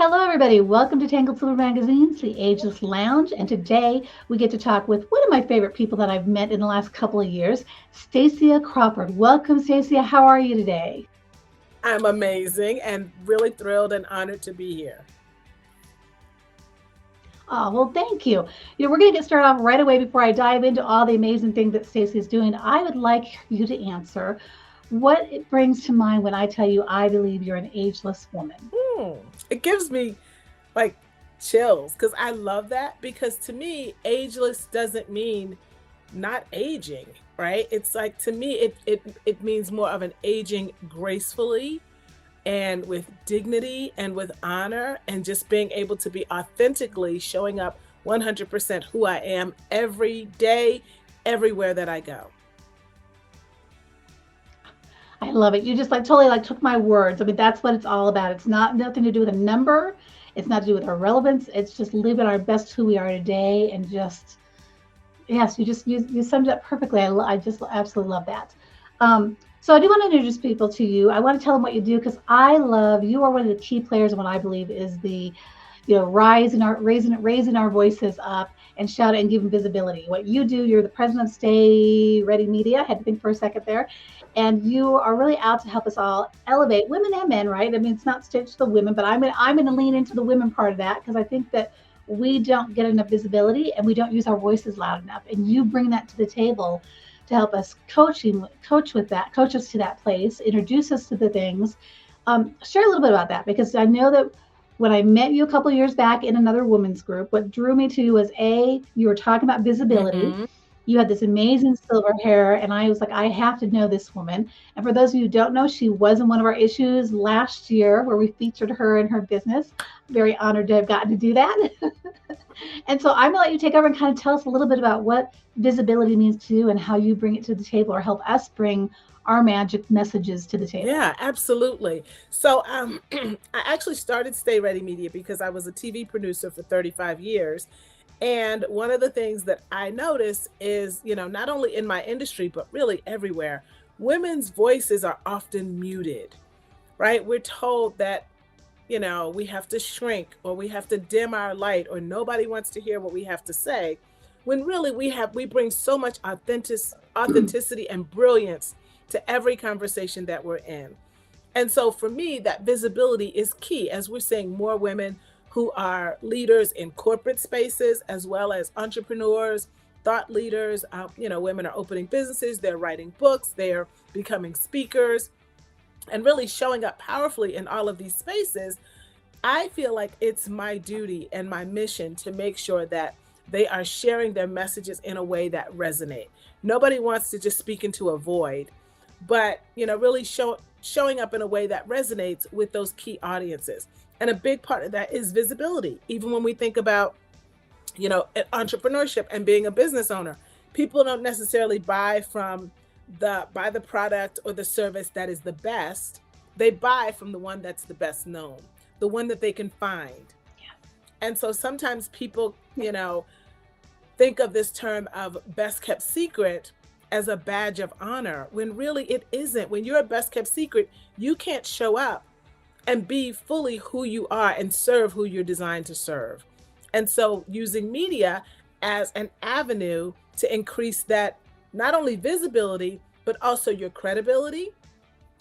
Hello, everybody. Welcome to Tangled Silver Magazine's The Ageless Lounge. And today we get to talk with one of my favorite people that I've met in the last couple of years, Stacia Crawford. Welcome, Stacia. How are you today? I'm amazing and really thrilled and honored to be here. Oh, well, thank you. We're going to get started off right away before I dive into all the amazing things that Stacia is doing. I would like you to answer what it brings to mind when I tell you I believe you're an ageless woman. Hmm. It gives me like chills because I love that because to me, ageless doesn't mean not aging, right? It's like to me, it means more of an aging gracefully and with dignity and with honor and just being able to be authentically showing up 100% who I am every day, everywhere that I go. I love it. You just like totally like took my words. I mean, that's what it's all about. It's not nothing to do with a number. It's not to do with our relevance. It's just living our best who we are today and just yes, you summed it up perfectly. I just absolutely love that. So I do want to introduce people to you. I want to tell them what you do because I love you are one of the key players in what I believe is the raising our voices up and shout it and give them visibility. What you do, you're the president of Stay Ready Media. I had to think for a second there. And you are really out to help us all elevate women and men, right? I mean, it's not stitched to the women, but I'm gonna lean into the women part of that because I think that we don't get enough visibility and we don't use our voices loud enough. And you bring that to the table to help us coach us to that place, introduce us to the things. Share a little bit about that because I know that when I met you a couple of years back in another women's group, what drew me to you was you were talking about visibility. Hmm. You had this amazing silver hair, and I was like, I have to know this woman. And for those of you who don't know, she was in one of our issues last year where we featured her and her business. Very honored to have gotten to do that. And so I'm gonna let you take over and kind of tell us a little bit about what visibility means to you and how you bring it to the table or help us bring our magic messages to the table. Yeah, absolutely. So I actually started Stay Ready Media because I was a TV producer for 35 years. And one of the things that I notice is, not only in my industry, but really everywhere, women's voices are often muted, right? We're told that, we have to shrink or we have to dim our light or nobody wants to hear what we have to say. When really we bring so much authenticity and brilliance to every conversation that we're in. And so for me, that visibility is key as we're seeing more women who are leaders in corporate spaces, as well as entrepreneurs, thought leaders. Women are opening businesses, they're writing books, they're becoming speakers, and really showing up powerfully in all of these spaces. I feel like it's my duty and my mission to make sure that they are sharing their messages in a way that resonate. Nobody wants to just speak into a void, but really showing up in a way that resonates with those key audiences. And a big part of that is visibility. Even when we think about, entrepreneurship and being a business owner, people don't necessarily buy the product or the service that is the best. They buy from the one that's the best known, the one that they can find. And so sometimes people, think of this term of best kept secret as a badge of honor when really it isn't. When you're a best kept secret, you can't show up and be fully who you are and serve who you're designed to serve. And so using media as an avenue to increase that not only visibility, but also your credibility,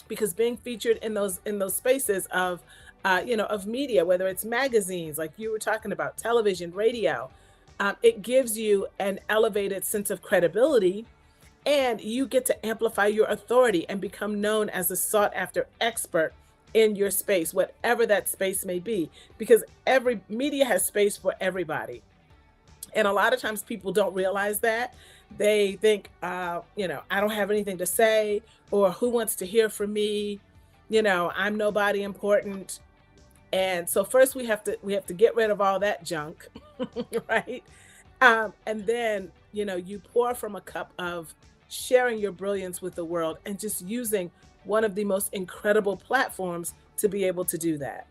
because being featured in those spaces of media, whether it's magazines, like you were talking about, television, radio, it gives you an elevated sense of credibility and you get to amplify your authority and become known as a sought after expert in your space, whatever that space may be, because every media has space for everybody. And a lot of times people don't realize that. They think, I don't have anything to say, or who wants to hear from me? I'm nobody important. And so first we have to get rid of all that junk, right? And then, you pour from a cup of sharing your brilliance with the world and just using one of the most incredible platforms to be able to do that.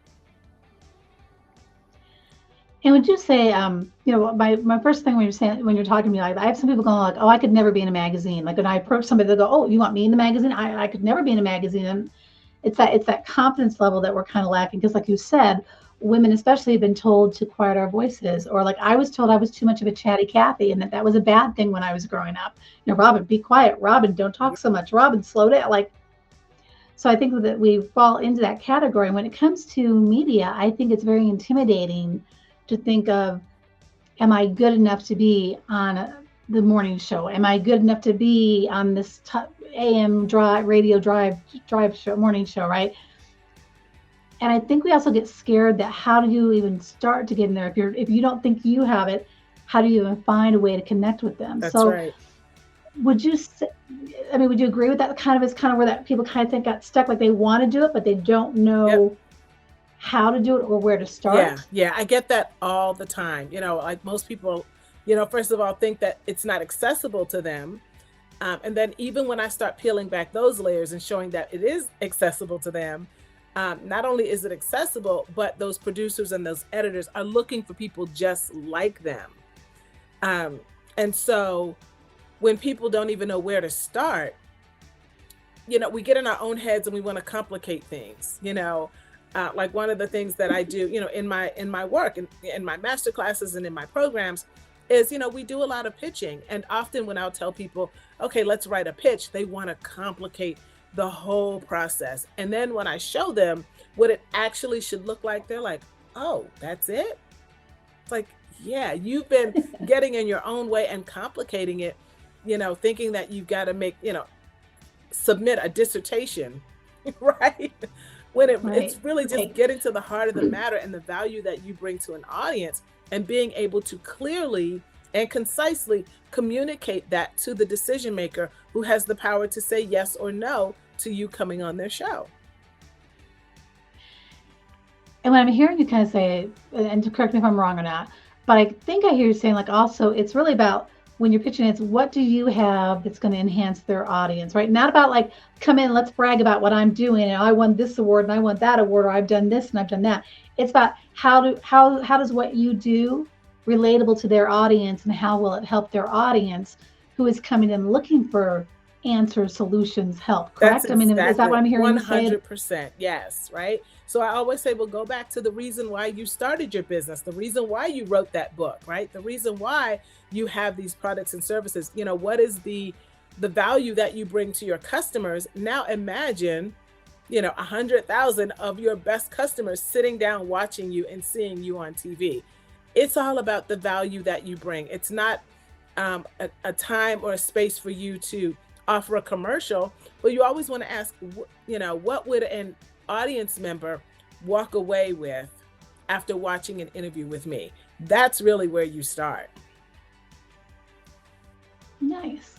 And would you say, my first thing when you're saying when you're talking to me, like I have some people going like, oh, I could never be in a magazine. Like when I approach somebody, they go, oh, you want me in the magazine? I could never be in a magazine. And it's that confidence level that we're kind of lacking because, like you said, women especially have been told to quiet our voices, or like I was told I was too much of a chatty Cathy and that was a bad thing when I was growing up. Robin, be quiet. Robin, don't talk so much. Robin, slow down. Like, so I think that we fall into that category. And when it comes to media, I think it's very intimidating to think of, am I good enough to be on the morning show? Am I good enough to be on this AM drive show, morning show, right? And I think we also get scared that how do you even start to get in there? If you don't think you have it, how do you even find a way to connect with them? That's So right. would you would you agree with that? Is kind of where that people kind of think got stuck, like they want to do it, but they don't Yep. know how to do it or where to Yeah, start? yeah, I get that all the time. Like most people, first of all, think that it's not accessible to them. And then even when I start peeling back those layers and showing that it is accessible to them, not only is it accessible, but those producers and those editors are looking for people just like them. Um, and so when people don't even know where to start, we get in our own heads and we want to complicate things. Like one of the things that I do, in my work and in my master classes and in my programs is, we do a lot of pitching. And often when I'll tell people, okay, let's write a pitch, they want to complicate the whole process. And then when I show them what it actually should look like, they're like, oh, that's it? It's like, yeah, you've been getting in your own way and complicating it, thinking that you've got to submit a dissertation, right? When Right, it's really just right. getting to the heart of the matter and the value that you bring to an audience and being able to clearly and concisely communicate that to the decision maker who has the power to say yes or no to you coming on their show. And when I'm hearing you kind of say, and to correct me if I'm wrong or not, but I think I hear you saying like also it's really about when you're pitching, it's what do you have that's going to enhance their audience, right? Not about like come in, let's brag about what I'm doing and I won this award and I won that award or I've done this and I've done that. It's about how does what you do relatable to their audience and how will it help their audience who is coming in looking for answers, solutions, help, That's correct? I mean, is that exactly what I'm hearing you say? 100%. Yes, right? So I always say, well, go back to the reason why you started your business, the reason why you wrote that book, right? The reason why you have these products and services. What is the value that you bring to your customers? Now imagine, 100,000 of your best customers sitting down watching you and seeing you on TV. It's all about the value that you bring. It's not a time or a space for you to offer a commercial, but you always want to ask, what would an audience member walk away with after watching an interview with me? That's really where you start. Nice.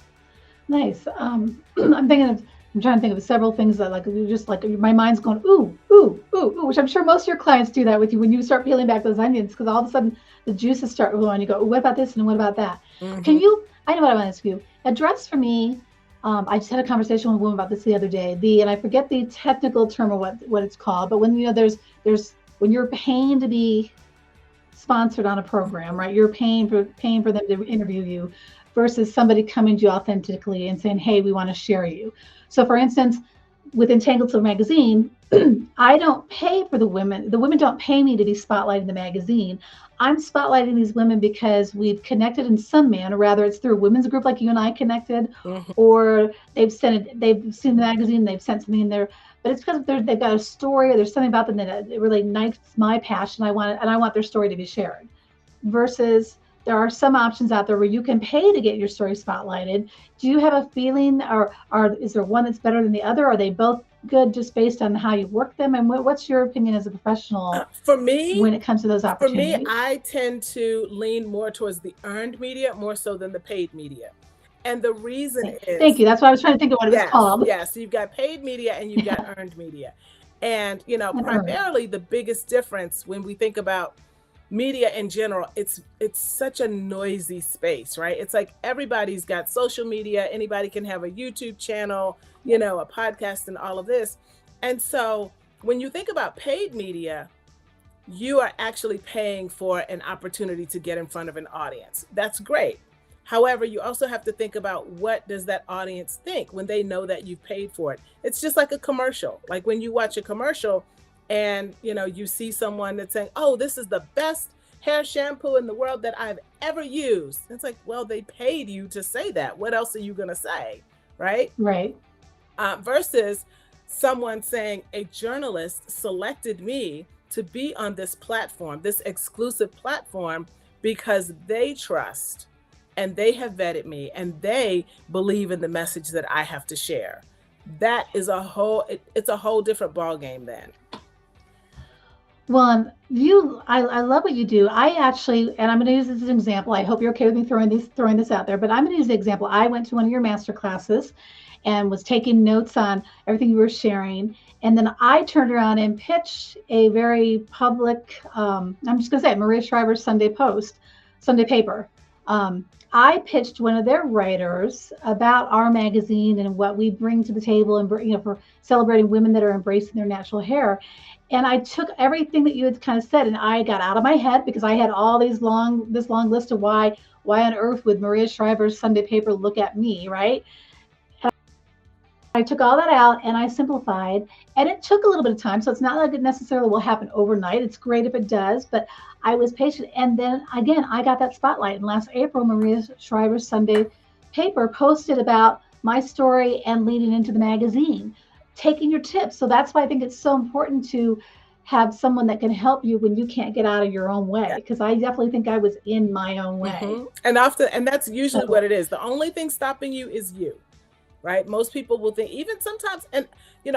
Nice. I'm trying to think of several things that like you just like my mind's going ooh, ooh, ooh, ooh, which I'm sure most of your clients do that with you when you start peeling back those onions because all of a sudden the juices start flowing. You go, what about this and what about that? Can Hmm. you? I know what I want to ask you. Address for me. I just had a conversation with a woman about this the other day. And I forget the technical term or what it's called, but when there's when you're paying to be sponsored on a program, right? You're paying for them to interview you versus somebody coming to you authentically and saying, "Hey, we want to share you." So, for instance, with Entangled Silver magazine, I don't pay for the women. The women don't pay me to be spotlighting the magazine. I'm spotlighting these women because we've connected in some manner, rather it's through a women's group like you and I connected, Hmm. or they've seen the magazine, they've sent something in there. But it's because they've got a story or there's something about them that it really ignites my passion. I want their story to be shared. Versus there are some options out there where you can pay to get your story spotlighted. Do you have a feeling, or is there one that's better than the other? Are they both good just based on how you work them? And what's your opinion as a professional For me, when it comes to those for me, opportunities? I tend to lean more towards the earned media more so than the paid media. And the reason Thank is, you. That's what I was trying to think of what it was yes, called. yes, you've got paid media and you've got earned media. And, And earned. primarily the biggest difference when we think about media in general, it's such a noisy space, right? It's like everybody's got social media, anybody can have a YouTube channel, Yep. a podcast and all of this. And so when you think about paid media, you are actually paying for an opportunity to get in front of an audience. That's great. However, you also have to think about what does that audience think when they know that you've paid for it. It's just like a commercial. Like when you watch a commercial, and you see someone that's saying, oh, this is the best hair shampoo in the world that I've ever used. It's like, well, they paid you to say that. What else are you going to say? Right. Right. Versus someone saying, a journalist selected me to be on this platform, this exclusive platform, because they trust and they have vetted me and they believe in the message that I have to share. That is it's a whole different ball game then. Well, I love what you do. I actually, and I'm going to use this as an example. I hope you're okay with me throwing this out there, but I'm going to use the example. I went to one of your master classes and was taking notes on everything you were sharing. And then I turned around and pitched a very public, I'm just going to say Maria Shriver's Sunday paper. I pitched one of their writers about our magazine and what we bring to the table, and for celebrating women that are embracing their natural hair. And I took everything that you had kind of said, and I got out of my head because I had all this long list of why on earth would Maria Shriver's Sunday paper look at me, right? I took all that out and I simplified, and it took a little bit of time. So it's not like it necessarily will happen overnight. It's great if it does, but I was patient. And then again, I got that spotlight. And last April, Maria Shriver's Sunday paper posted about my story and leading into the magazine, taking your tips. So that's why I think it's so important to have someone that can help you when you can't get out of your own way. Because I definitely think I was in my own way. Mm-hmm. And that's usually what it is. The only thing stopping you is you. Right? Most people will think, even sometimes, and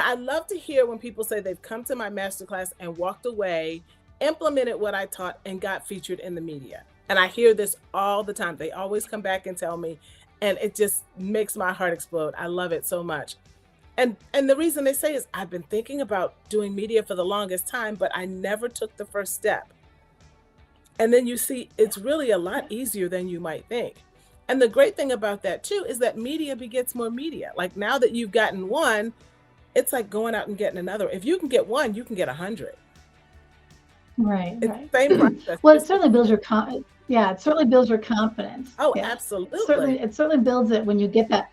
I love to hear when people say they've come to my masterclass and walked away, implemented what I taught, and got featured in the media. And I hear this all the time. They always come back and tell me, and it just makes my heart explode. I love it so much. And the reason they say is, I've been thinking about doing media for the longest time, but I never took the first step. And then you see, it's really a lot easier than you might think. And the great thing about that too is that media begets more media. Like now that you've gotten one, it's like going out and getting another. If you can get one, you can get 100. Right. It's right. the same process. Well, it certainly builds your it certainly builds your confidence. Oh, Yeah. absolutely. It certainly builds it when you get that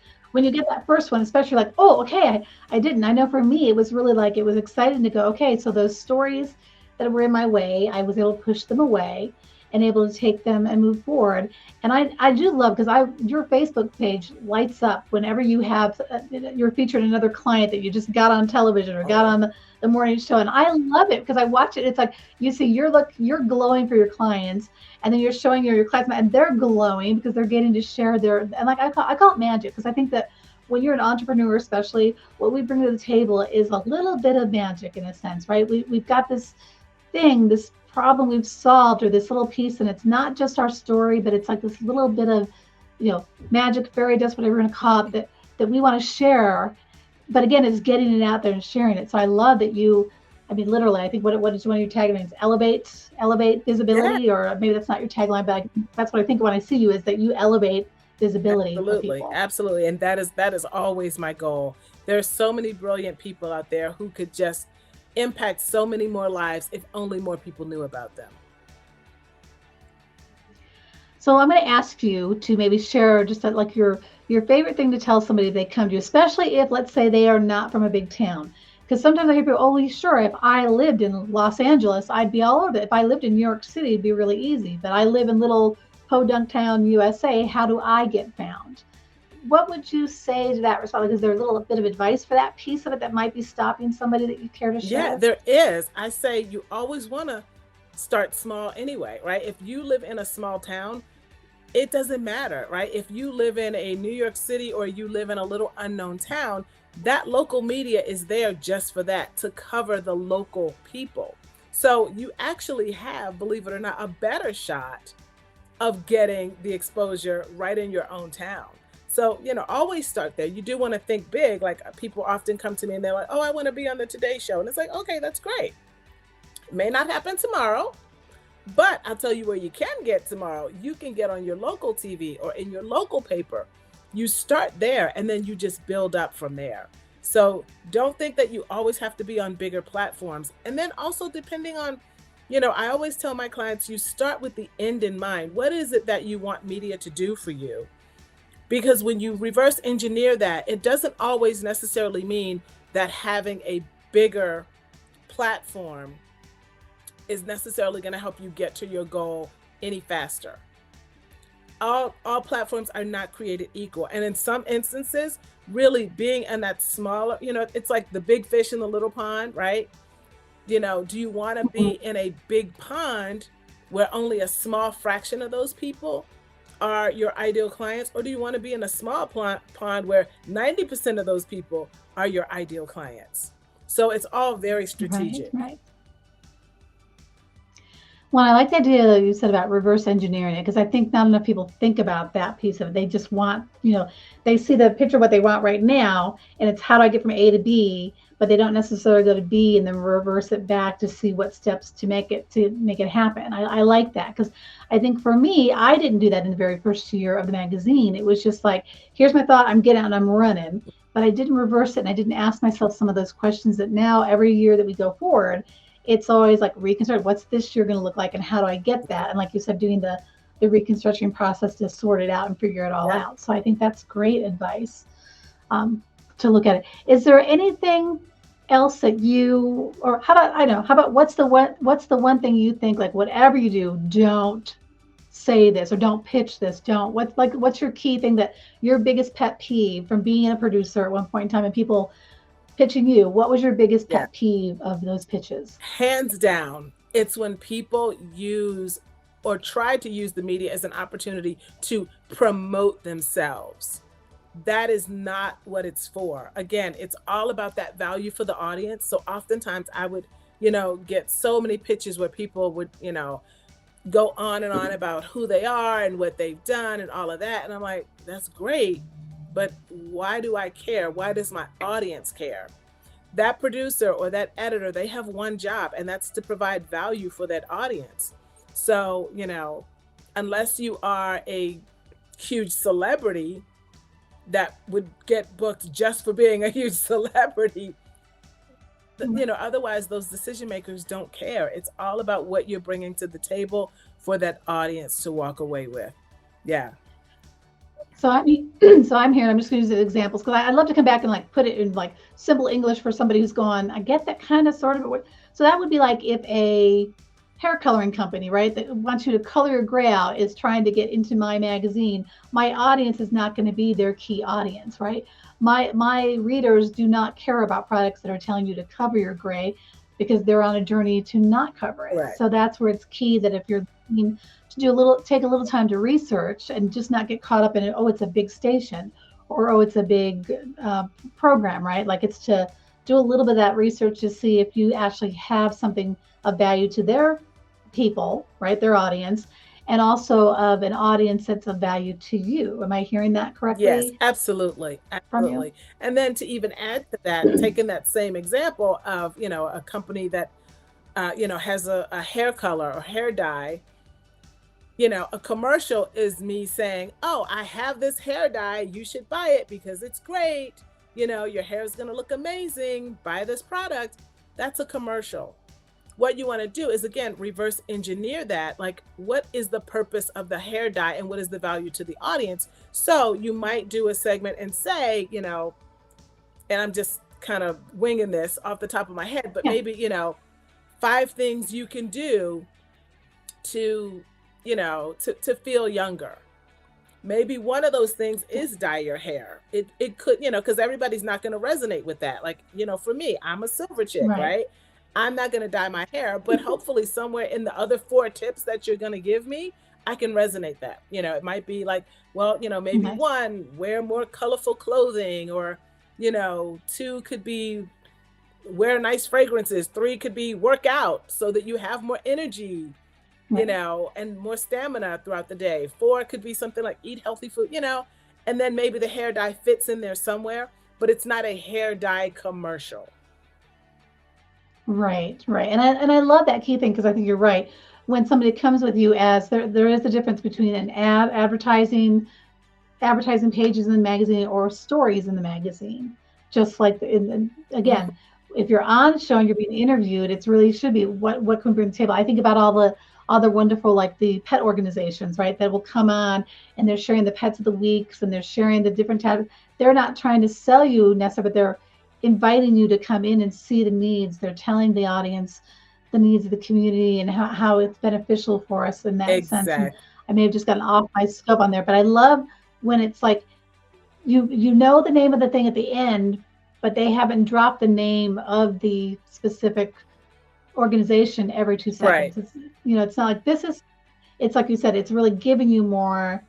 first one, especially like, oh, okay, I didn't. I know for me, it was really like, it was exciting to go, okay, so those stories that were in my way, I was able to push them away and able to take them and move forward. And I do love, because your Facebook page lights up whenever you have, you're featured another client that you just got on television or got on the morning show. And I love it because I watch it. It's like, you see, you're glowing for your clients, and then you're showing your clients, and they're glowing because they're getting to share and like I call it magic, because I think that when you're an entrepreneur, especially, what we bring to the table is a little bit of magic in a sense, right? We've got this problem we've solved, or this little piece, and it's not just our story, but it's like this little bit of magic, fairy dust, whatever we're going to call it, that we want to share. But again, it's getting it out there and sharing it. So I love that literally, I think what is one of your taglines? Elevate visibility. Yeah. Or maybe that's not your tagline, but that's what I think when I see you, is that you elevate visibility. Absolutely. And that is always my goal. There's so many brilliant people out there who could just impact so many more lives if only more people knew about them. So I'm going to ask you to maybe share just like your favorite thing to tell somebody if they come to you, especially if, let's say, they are not from a big town. Because sometimes I hear people, oh, sure, if I lived in Los Angeles, I'd be all over it. If I lived in New York City, it'd be really easy. But I live in little podunk town, USA. How do I get found? What would you say to that response? Is there a little bit of advice for that piece of it that might be stopping somebody that you care to share? Yeah, there is. I say you always want to start small anyway, right? If you live in a small town, it doesn't matter, right? If you live in a New York City or you live in a little unknown town, that local media is there just for that, to cover the local people. So you actually have, believe it or not, a better shot of getting the exposure right in your own town. So, always start there. You do want to think big. Like, people often come to me and they're like, oh, I want to be on the Today Show. And it's like, okay, that's great. It may not happen tomorrow, but I'll tell you where you can get tomorrow. You can get on your local TV or in your local paper. You start there and then you just build up from there. So don't think that you always have to be on bigger platforms. And then also, depending on, I always tell my clients, you start with the end in mind. What is it that you want media to do for you? Because when you reverse engineer that, it doesn't always necessarily mean that having a bigger platform is necessarily going to help you get to your goal any faster. All platforms are not created equal, and in some instances, really being in that smaller, it's like the big fish in the little pond, right? Do you want to be in a big pond where only a small fraction of those people are your ideal clients, or do you want to be in a small pond where 90% of those people are your ideal clients? So it's all very Right, strategic. right. Well, I like the idea that you said about reverse engineering it because I think not enough people think about that piece of it. They just want, they see the picture of what they want right now, and it's how do I get from A to B, but they don't necessarily go to B and then reverse it back to see what steps to make it happen. I like that because I think for me, I didn't do that in the very first year of the magazine. It was just like, here's my thought, I'm getting out and I'm running. But I didn't reverse it and I didn't ask myself some of those questions that now every year that we go forward, it's always like reconstruct what's this year going to look like and how do I get that? And like you said, doing the reconstruction process to sort it out and figure it all Yep. out. So I think that's great advice to look at it. Is there anything else that you, or how about, I don't know, how about what's the one thing you think, like whatever you do, don't say this or don't pitch this, what's your key thing that your biggest pet peeve from being a producer at one point in time and people pitching you, what was your biggest Yeah. pet peeve of those pitches? Hands down, it's when people use or try to use the media as an opportunity to promote themselves. That is not what it's for. Again, it's all about that value for the audience. So oftentimes I would, get so many pitches where people would, go on and on about who they are and what they've done and all of that. And I'm like, that's great. But why do I care? Why does my audience care? That producer or that editor, they have one job, and that's to provide value for that audience. So, unless you are a huge celebrity that would get booked just for being a huge celebrity, otherwise those decision makers don't care. It's all about what you're bringing to the table for that audience to walk away with. Yeah. So I'm here and I'm just going to use examples because I'd love to come back and like put it in like simple English for somebody who's going, I get that kind of sort of. So that would be like if a hair coloring company, right, that wants you to color your gray out is trying to get into my magazine. My audience is not going to be their key audience, right? My readers do not care about products that are telling you to cover your gray because they're on a journey to not cover it. Right. So that's where it's key that if you're to take a little time to research and just not get caught up in it. Oh, it's a big station, or oh, it's a big program, right? Like it's to do a little bit of that research to see if you actually have something of value to their people, right? Their audience, and also of an audience that's of value to you. Am I hearing that Yes, correctly absolutely. from you? Absolutely. And then to even add to that, taking that same example of, a company that, has a hair color or hair dye. A commercial is me saying, oh, I have this hair dye. You should buy it because it's great. Your hair is going to look amazing. Buy this product. That's a commercial. What you want to do is, again, reverse engineer that. Like, what is the purpose of the hair dye and what is the value to the audience? So you might do a segment and say, and I'm just kind of winging this off the top of my head, but Yeah. maybe, 5 things you can do to to feel younger. Maybe one of those things is dye your hair. It could, because everybody's not going to resonate with that. Like, for me, I'm a silver chick, Right. right? I'm not going to dye my hair, but hopefully somewhere in the other 4 tips that you're going to give me, I can resonate that. It might be like, well, maybe Nice. 1, wear more colorful clothing, or, 2 could be wear nice fragrances, 3 could be work out so that you have more energy, Right. and more stamina throughout the day. 4 could be something like eat healthy food, and then maybe the hair dye fits in there somewhere, but it's not a hair dye commercial. Right, right. And I love that key thing because I think you're right. When somebody comes with you as there is a difference between an advertising pages in the magazine or stories in the magazine. Just like Mhm. again, if you're on a show and you're being interviewed, it's really should be what can we bring to the table. I think about all the wonderful like the pet organizations, right? That will come on and they're sharing the pets of the weeks and they're sharing the different types. They're not trying to sell you necessarily, but inviting you to come in and see the needs. They're telling the audience the needs of the community and how it's beneficial for us in that sense. And Exactly. I may have just gotten off my scope on there, but I love when it's like you know the name of the thing at the end, but they haven't dropped the name of the specific organization every 2 seconds. Right. It's it's not like this is. It's like you said. It's really giving you more.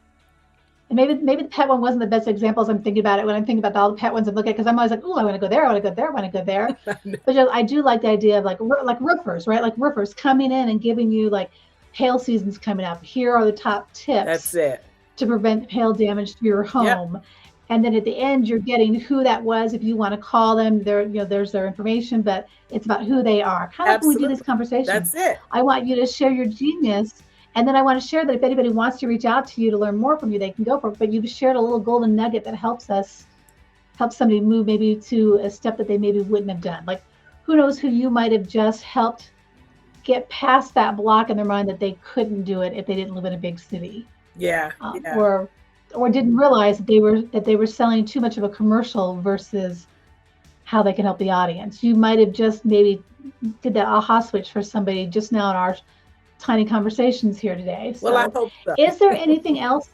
And maybe the pet one wasn't the best example as I'm thinking about it when I'm thinking about all the pet ones I'm looking at because I'm always like, oh, I want to go there, I want to go there, I want to go there. But I do like the idea of like roofers, right? Like roofers coming in and giving you like hail season's coming up. Here are the top That's tips it. to prevent hail damage to your Yep. home. And then at the end, you're getting who that was. If you want to call them, there's their information, but it's about who they are. Kind of like when we do these Absolutely. conversations. That's it. I want you to share your genius, and then I want to share that if anybody wants to reach out to you to learn more from you, they can go for it. But you've shared a little golden nugget that help somebody move maybe to a step that they maybe wouldn't have done. Like, who knows who you might have just helped get past that block in their mind that they couldn't do it if they didn't live in a big city, Yeah. uh, Yeah. or or didn't realize that they were selling too much of a commercial versus how they can help the audience. You might have just maybe did that aha switch for somebody just now in our tiny conversations here today. Well, I So, hope so. is there anything else?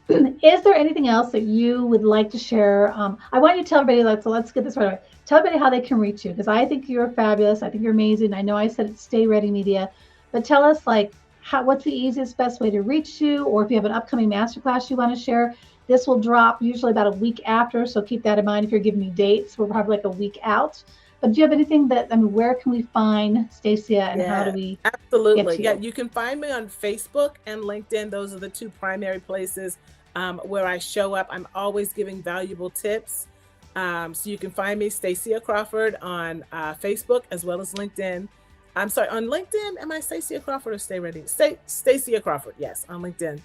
Is there anything else that you would like to share? I want you to tell everybody. Let's get this right away. Tell everybody how they can reach you because I think you're fabulous. I think you're amazing. I know I said it's Stay Ready Media, but tell us like what's the easiest, best way to reach you, or if you have an upcoming masterclass you want to share. This will drop usually about a week after, so keep that in mind if you're giving me dates. We're probably like a week out. But do you have anything where can we find Stacia and how do Yeah, we get absolutely. to Yeah, you? you can find me on Facebook and LinkedIn. Those are the two primary places where I show up. I'm always giving valuable tips. So you can find me, Stacia Crawford, on Facebook as well as LinkedIn. I'm sorry, on LinkedIn, am I Stacia Crawford or Stay Ready? Stacia Crawford, yes, on LinkedIn.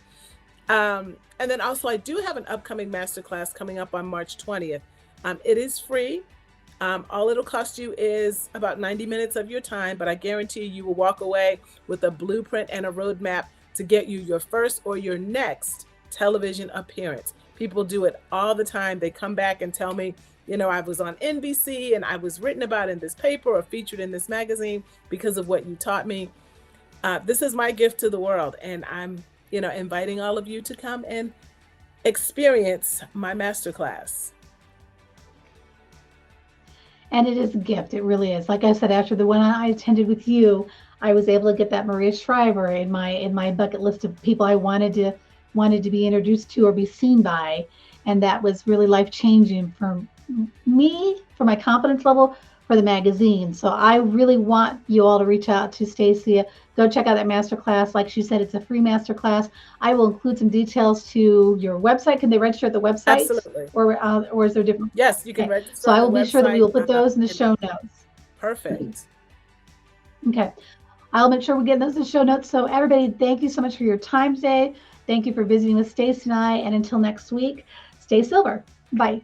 And then also, I do have an upcoming masterclass coming up on March 20th. It is free. All it'll cost you is about 90 minutes of your time, but I guarantee you will walk away with a blueprint and a roadmap to get you your first or your next television appearance. People do it all the time. They come back and tell me, I was on NBC and I was written about in this paper or featured in this magazine because of what you taught me. This is my gift to the world, and I'm, inviting all of you to come and experience my masterclass. And it is a gift. It really is. Like I said, after the one I attended with you, I was able to get that Maria Shriver in my bucket list of people I wanted to be introduced to or be seen by, and that was really life changing for me, for my confidence level, for the magazine. So I really want you all to reach out to Stacia. Go check out that masterclass. Like she said, it's a free masterclass. I will include some details to your website. Can they register at the website, Absolutely. or is there different? Yes, you can Okay, register so on I the will be sure that we website. will put those in the show notes. Perfect. Okay, I'll make sure we get those in the show notes. So everybody, thank you so much for your time today. Thank you for visiting with Stacy and I. And until next week, stay silver. Bye.